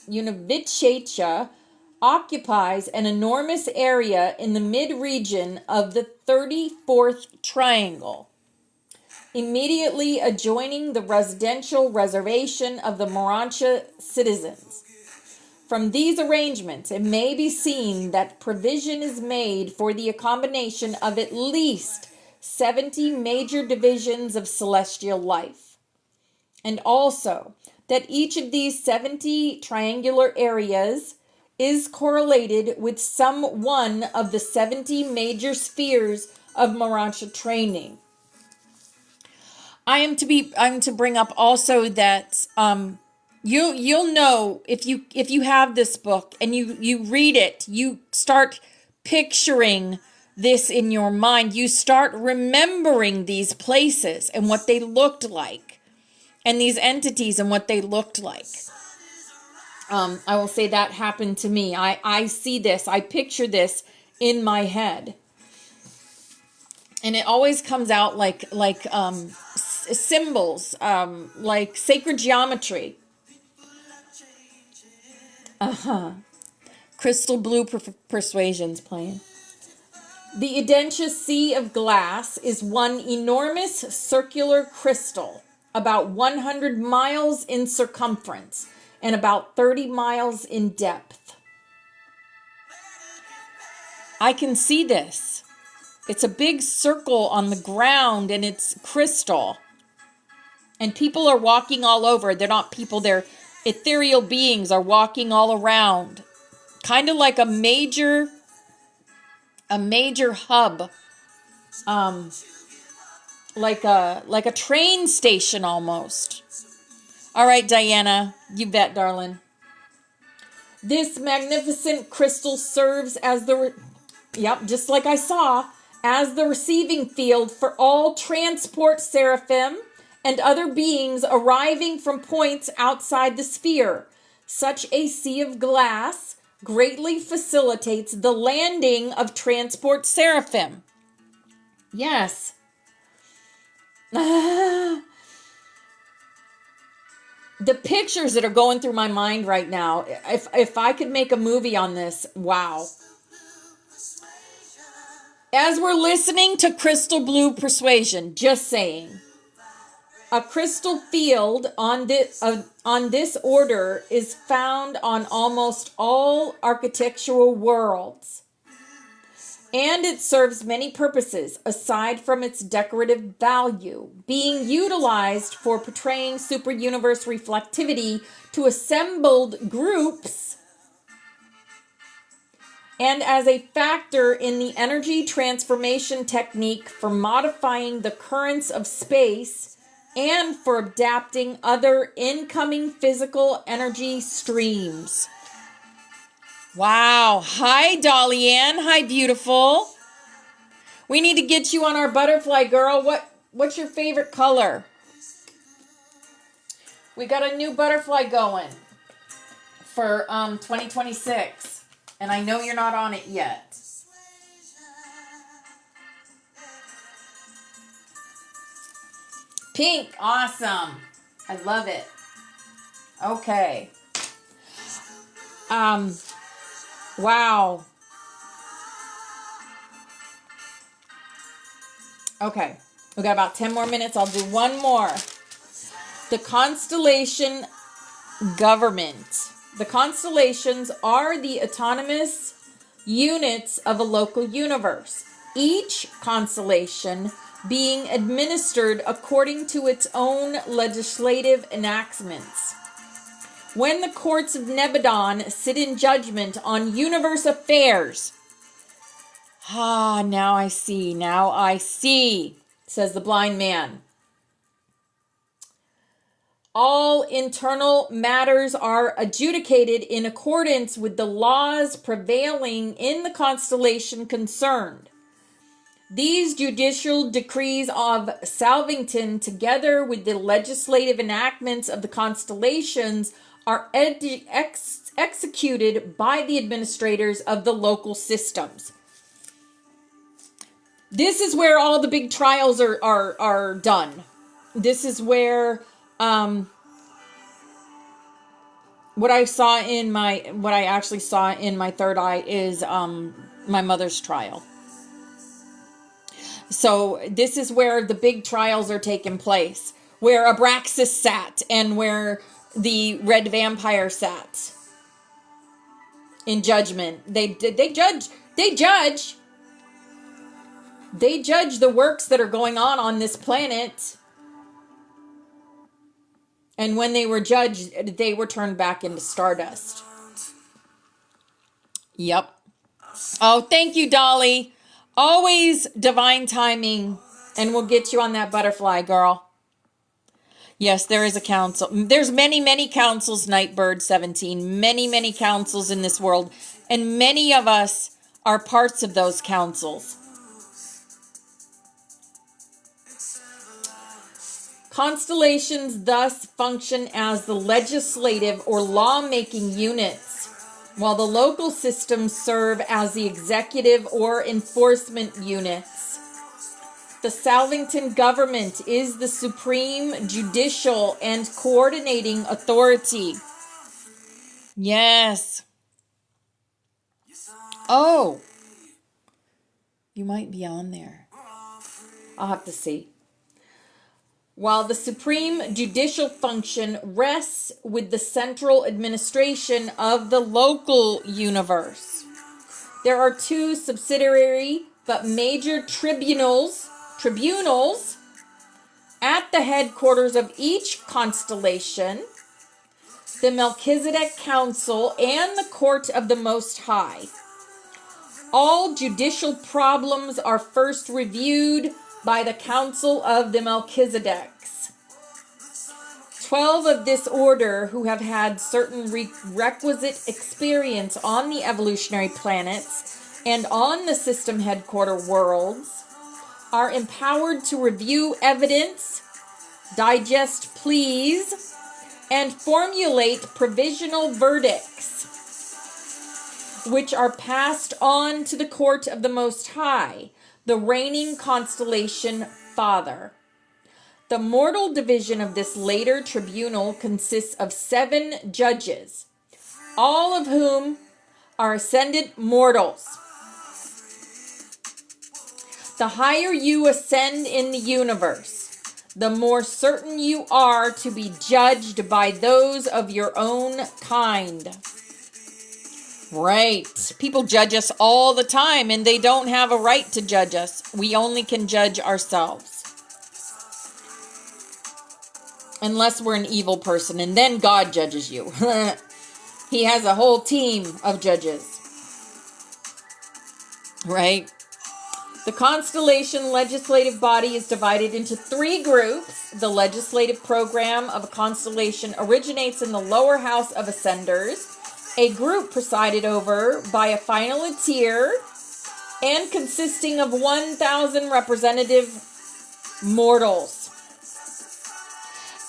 Univichacha occupies an enormous area in the mid-region of the 34th triangle, immediately adjoining the residential reservation of the Morancha citizens. From these arrangements, it may be seen that provision is made for the accommodation of at least 70 major divisions of celestial life, and also that each of these 70 triangular areas is correlated with some one of the 70 major spheres of Morancha training. I am to bring up also that you'll know if you have this book and you read it, you start picturing this in your mind. You start remembering these places and what they looked like, and these entities and what they looked like. I will say that happened to me. I see this, I picture this in my head, and it always comes out like symbols, like sacred geometry. Crystal Blue Persuasion's playing. The Edentia Sea of Glass is one enormous circular crystal, about 100 miles in circumference and about 30 miles in depth. I can see this. It's a big circle on the ground and it's crystal. And people are walking all over. They're not people, they're ethereal beings are walking all around. Kind of like a major hub. Like a train station almost. All right, Diana, you bet, darling. This magnificent crystal serves as just like I saw, as the receiving field for all transport seraphim and other beings arriving from points outside the sphere. Such a sea of glass greatly facilitates the landing of transport seraphim. Yes. The pictures that are going through my mind right now, if I could make a movie on this, wow. As we're listening to Crystal Blue Persuasion, just saying, a crystal field on this order is found on almost all architectural worlds. And it serves many purposes aside from its decorative value, being utilized for portraying super-universe reflectivity to assembled groups and as a factor in the energy transformation technique for modifying the currents of space and for adapting other incoming physical energy streams. Wow. Hi, Dolly Ann. Hi, beautiful. We need to get you on our butterfly, girl. What's your favorite color? We got a new butterfly going for 2026. And I know you're not on it yet. Pink. Awesome. I love it. Okay. Wow. Okay. We got about 10 more minutes. I'll do one more. The constellation government. The constellations are the autonomous units of a local universe, each constellation being administered according to its own legislative enactments. When the courts of Nebadon sit in judgment on universe affairs. Now I see, says the blind man. All internal matters are adjudicated in accordance with the laws prevailing in the constellation concerned. These judicial decrees of Salvington, together with the legislative enactments of the constellations, are executed by the administrators of the local systems. This is where all the big trials are done. This is where what I actually saw in my third eye is my mother's trial. So this is where the big trials are taking place, where Abraxas sat and where the red vampire sat in judgment. They judge the works that are going on this planet. And when they were judged, they were turned back into stardust. Yep. Oh, thank you, Dolly. Always divine timing. And we'll get you on that butterfly, girl. Yes, there is a council. There's many, many councils, Nightbird 17. Many, many councils in this world. And many of us are parts of those councils. Constellations thus function as the legislative or law-making units, while the local systems serve as the executive or enforcement units. The Salvington government is the supreme judicial and coordinating authority. Yes. Oh. You might be on there. I'll have to see. While the supreme judicial function rests with the central administration of the local universe. There are two subsidiary but major tribunals at the headquarters of each constellation, the Melchizedek Council and the Court of the Most High. All judicial problems are first reviewed by the Council of the Melchizedeks. 12 of this order, who have had certain requisite experience on the evolutionary planets and on the system headquarter worlds, are empowered to review evidence, digest pleas, and formulate provisional verdicts, which are passed on to the Court of the Most High, the reigning constellation Father. The mortal division of this later tribunal consists of 7 judges, all of whom are ascended mortals. The higher you ascend in the universe, the more certain you are to be judged by those of your own kind. Right. People judge us all the time, and they don't have a right to judge us. We only can judge ourselves. Unless we're an evil person, and then God judges you. He has a whole team of judges. Right? The constellation legislative body is divided into 3 groups. The legislative program of a constellation originates in the lower house of ascenders, a group presided over by a finaliteer and consisting of 1,000 representative mortals.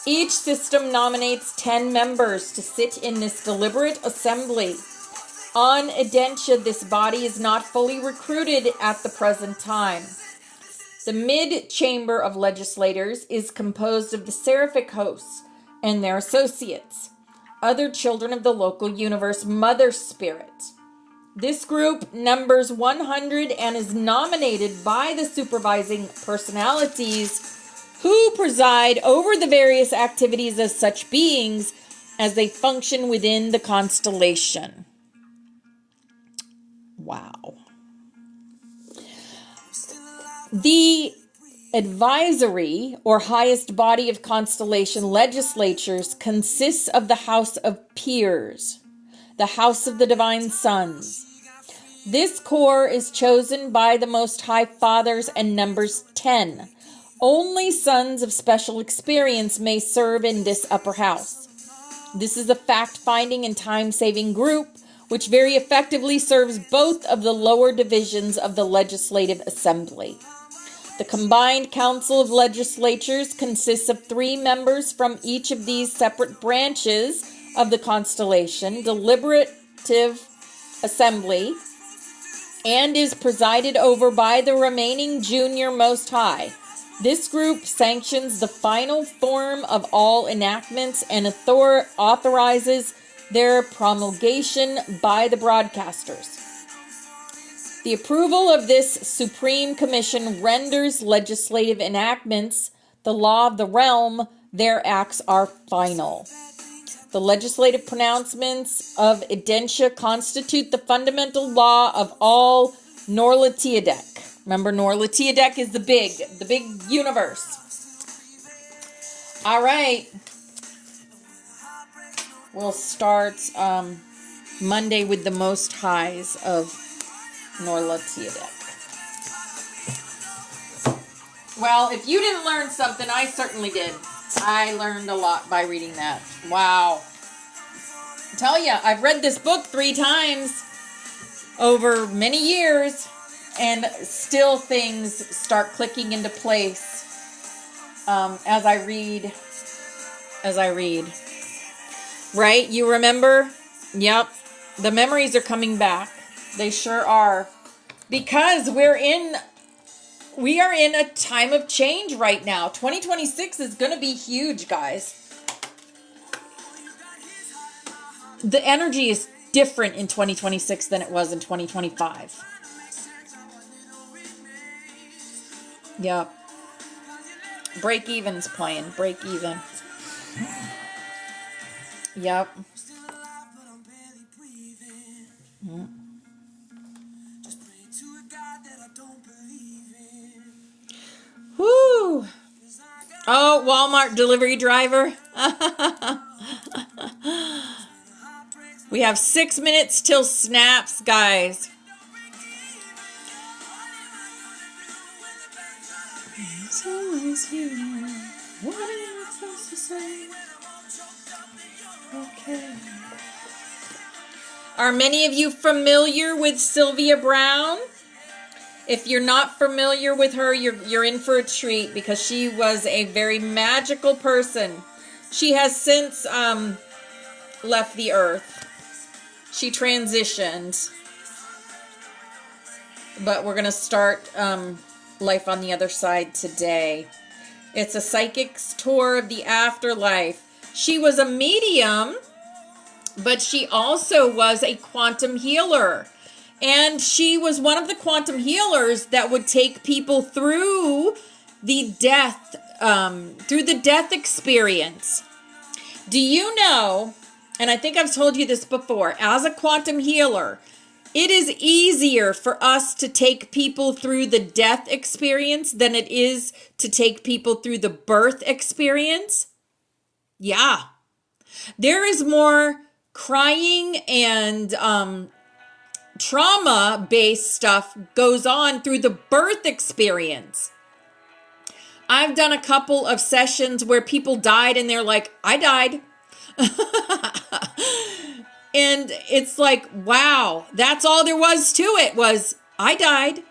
Each system nominates 10 members to sit in this deliberate assembly. On Adentia, this body is not fully recruited at the present time. The mid-chamber of legislators is composed of the seraphic hosts and their associates, other children of the local universe Mother Spirit. This group numbers 100 and is nominated by the supervising personalities who preside over the various activities of such beings as they function within the constellation. Wow. The advisory or highest body of constellation legislatures consists of the House of Peers, the House of the Divine Sons. This core is chosen by the Most High Fathers and numbers 10. Only sons of special experience may serve in this upper house. This is a fact-finding and time-saving group which very effectively serves both of the lower divisions of the Legislative Assembly. The combined Council of Legislatures consists of 3 members from each of these separate branches of the constellation, deliberative assembly, and is presided over by the remaining junior Most High. This group sanctions the final form of all enactments and authorizes their promulgation by the broadcasters. The approval of this Supreme Commission renders legislative enactments the law of the realm. Their acts are final. The legislative pronouncements of Adentia constitute the fundamental law of all Norlatiadek. Remember, Norlatiadek is the big universe. All right. We'll start Monday with the most highs of Norlatiadek. Well, if you didn't learn something, I certainly did. I learned a lot by reading that. Wow. I tell you, I've read this book 3 times over many years, and still things start clicking into place as I read. Right? You remember? Yep. The memories are coming back. They sure are. Because we are in a time of change right now. 2026 is going to be huge, guys. The energy is different in 2026 than it was in 2025. Yep. Break even's playing. Break even. Yep. Woo! Oh, Walmart delivery driver. We have 6 minutes till snaps, guys. Okay. Are many of you familiar with Sylvia Brown? If you're not familiar with her, you're in for a treat, because she was a very magical person. She has since left the earth. She transitioned. But we're going to start Life on the Other Side today. It's a psychic's tour of the afterlife. She was a medium, but she also was a quantum healer. And she was one of the quantum healers that would take people through the death experience. Do you know and I think I've told you this before, as a quantum healer, it is easier for us to take people through the death experience than it is to take people through the birth experience. Yeah. There is more crying and trauma-based stuff goes on through the birth experience. I've done a couple of sessions where people died and they're like, I died. And it's like, wow, that's all there was to it, was I died.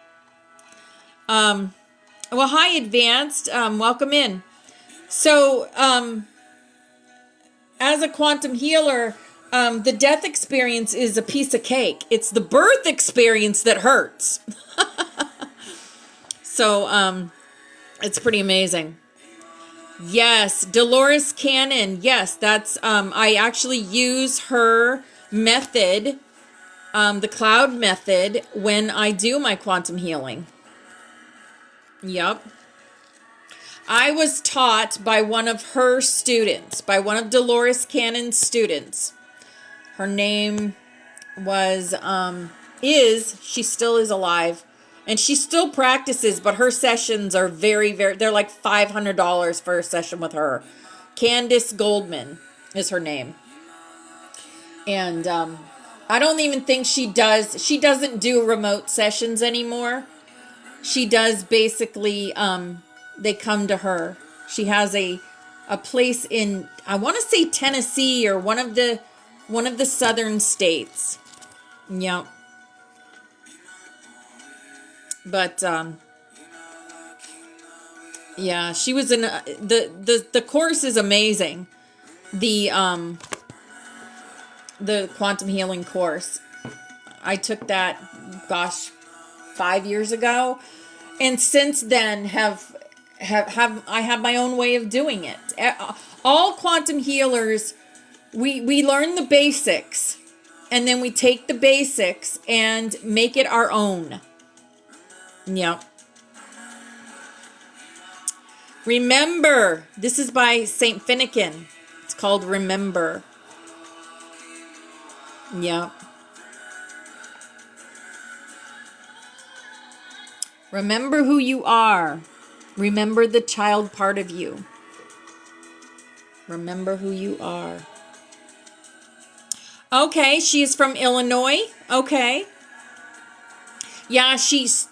Well, hi, Advanced. Welcome in. So, as a quantum healer, the death experience is a piece of cake. It's the birth experience that hurts. So, it's pretty amazing. Yes, Dolores Cannon. Yes, that's, I actually use her method, the cloud method, when I do my quantum healing. Yep. I was taught by one of her students, by one of Dolores Cannon's students. Her name was, she still is alive. And she still practices, but her sessions are very, they're like $500 for a session with her. Candace Goldman is her name. And I don't even think she doesn't do remote sessions anymore. She does basically, they come to her. She has a place in, I want to say Tennessee or one of the southern states. Yep. But, yeah, she was in, the course is amazing. The quantum healing course. I took that, gosh, 5 years ago. And since then I have my own way of doing it. All quantum healers, we learn the basics, and then we take the basics and make it our own. Yep. Remember. This is by St. Finnegan. It's called Remember. Yep. Remember who you are. Remember the child part of you. Remember who you are. Okay, she is from Illinois. Okay. Yeah,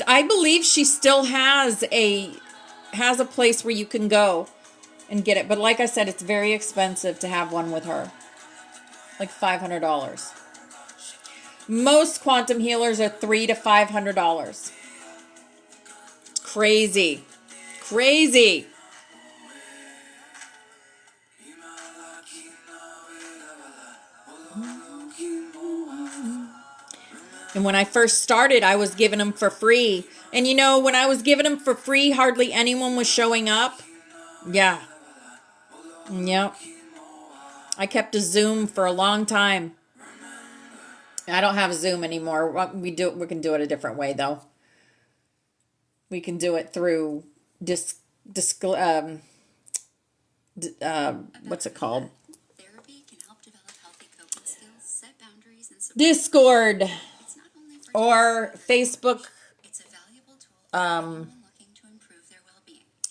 I believe she still has a place where you can go and get it. But like I said, it's very expensive to have one with her. Like $500. Most quantum healers are $300 to $500. Crazy. Crazy. And when I first started, I was giving them for free. And you know, when I was giving them for free, hardly anyone was showing up. Yeah. Yep. I kept a Zoom for a long time. I don't have a Zoom anymore. We can do it a different way, though. We can do it through what's it called? Discord or Facebook.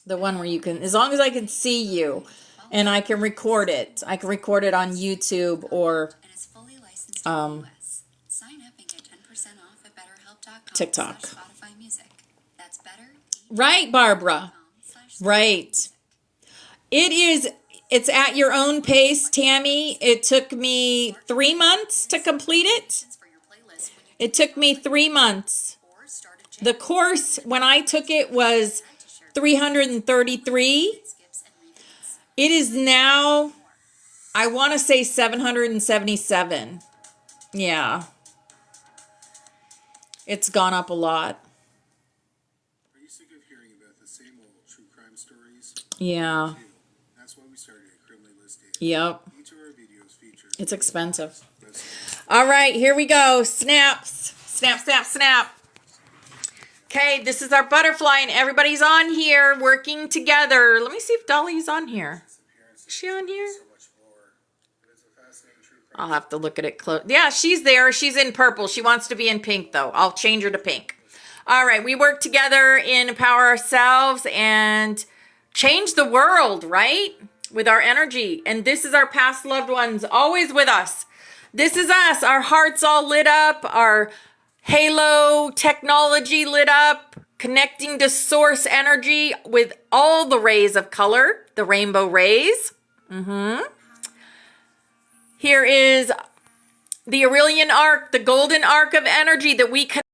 The one where you can, as long as I can see you and I can record it. I can record it on YouTube or TikTok. Right, Barbara. Right. It's at your own pace, Tammy. It took me 3 months to complete it. It took me 3 months. The course, when I took it, was 333. It is now, I want to say 777. Yeah. It's gone up a lot. Are you sick of hearing about the same old true crime stories? Yeah. That's why we started a Criminally Listed. Yep. Each of our videos features. It's expensive. All right, here we go. Snaps. Snap, snap, snap. Okay, this is our butterfly, and everybody's on here working together. Let me see if Dolly's on here. Is she on here? I'll have to look at it close. Yeah, she's there. She's in purple. She wants to be in pink, though. I'll change her to pink. All right, we work together in Empower Ourselves and change the world, right? With our energy. And this is our past loved ones, always with us. This is us. Our hearts all lit up. Our halo technology lit up. Connecting to source energy with all the rays of color, the rainbow rays. Here is the Aurelian arc, the golden arc of energy that we connect